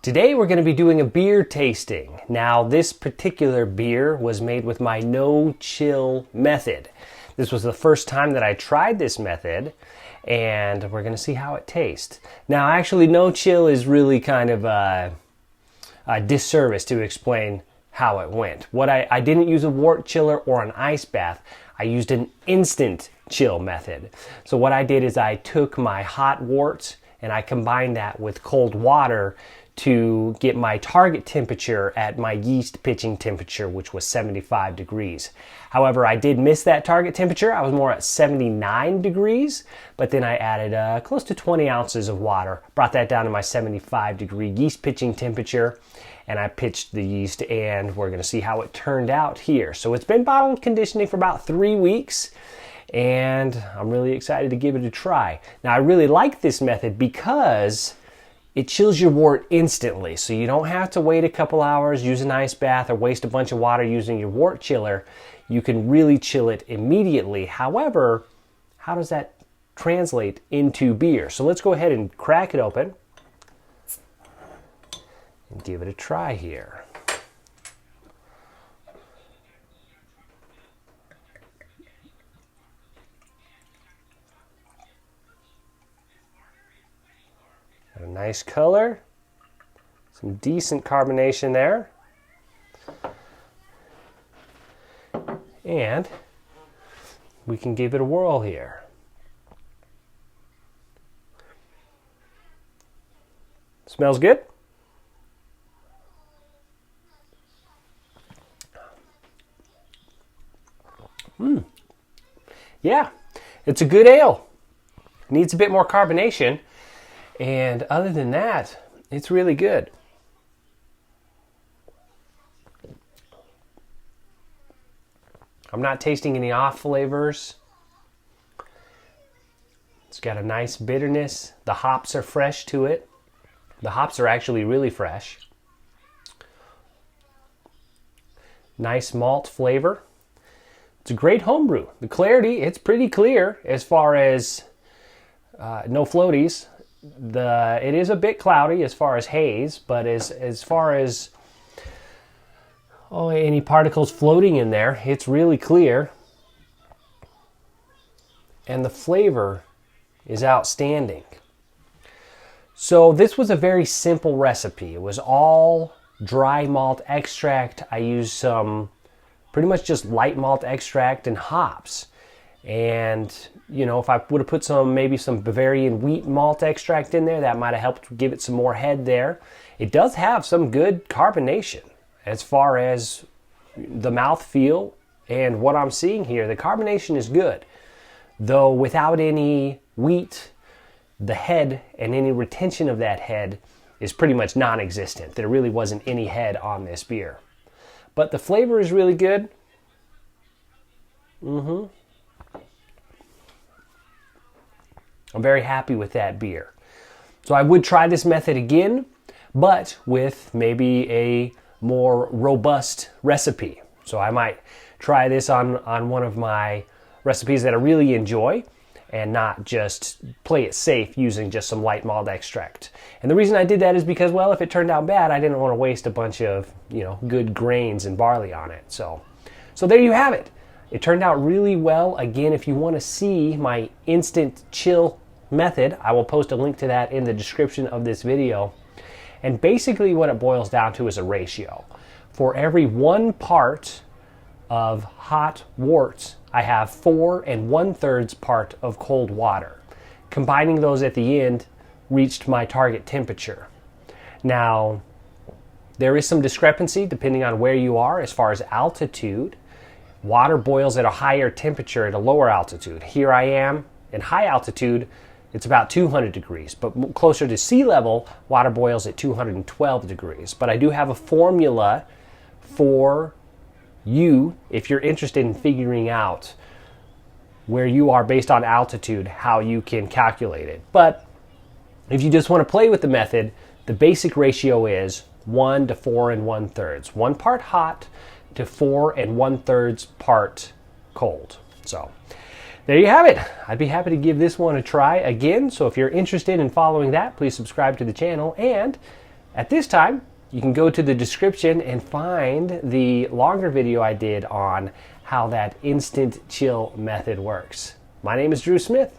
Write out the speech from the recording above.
Today we're going to be doing a beer tasting. Now this particular beer was made with my no-chill method. This was the first time that I tried this method, and we're going to see how it tastes. Now actually no-chill is really kind of a disservice to explain how it went. I didn't use a wort chiller or an ice bath. I used an instant chill method. So what I did is I took my hot wort and I combined that with cold water to get my target temperature at my yeast pitching temperature, which was 75 degrees. However, I did miss that target temperature. I was more at 79 degrees, but then I added close to 20 ounces of water, brought that down to my 75 degree yeast pitching temperature, and I pitched the yeast, and we're gonna see how it turned out here. So it's been bottle conditioning for about 3 weeks, and I'm really excited to give it a try. Now I really like this method because it chills your wort instantly, so you don't have to wait a couple hours, use an ice bath, or waste a bunch of water using your wort chiller. You can really chill it immediately. However, how does that translate into beer? So let's go ahead and crack it open and give it a try here. Got a nice color, some decent carbonation there, and we can give it a whirl here. Smells good. Yeah, it's a good ale. Needs a bit more carbonation. And other than that, it's really good. I'm not tasting any off flavors. It's got a nice bitterness. The hops are fresh to it. The hops are actually really fresh. Nice malt flavor. It's a great homebrew. The clarity, it's pretty clear as far as no floaties. It is a bit cloudy as far as haze, but as far as any particles floating in there, it's really clear. And the flavor is outstanding. So this was a very simple recipe. It was all dry malt extract. I used some pretty much just light malt extract and hops. And, you know, if I would have put maybe some Bavarian wheat malt extract in there, that might have helped give it some more head there. It does have some good carbonation as far as the mouthfeel and what I'm seeing here. The carbonation is good, though without any wheat, the head and any retention of that head is pretty much non-existent. There really wasn't any head on this beer. But the flavor is really good. I'm very happy with that beer. So I would try this method again, but with maybe a more robust recipe. So I might try this on one of my recipes that I really enjoy and not just play it safe using just some light malt extract. And the reason I did that is because, well, if it turned out bad, I didn't want to waste a bunch of, good grains and barley on it. So there you have it. It turned out really well. Again, if you want to see my instant chill method, I will post a link to that in the description of this video. And basically what it boils down to is a ratio. For every 1 part of hot wort, I have 4 1/3 part of cold water. Combining those at the end reached my target temperature. Now, there is some discrepancy depending on where you are as far as altitude. Water boils at a higher temperature at a lower altitude. Here I am in high altitude, it's about 200 degrees, but closer to sea level, water boils at 212 degrees. But I do have a formula for you if you're interested in figuring out where you are based on altitude, how you can calculate it. But if you just want to play with the method, the basic ratio is 1 to 4 1/3. 1 part hot to 4 1/3 part cold. So there you have it. I'd be happy to give this one a try again. So if you're interested in following that, please subscribe to the channel. And At this time, you can go to the description and find the longer video I did on how that instant chill method works. My name is Drew Smith.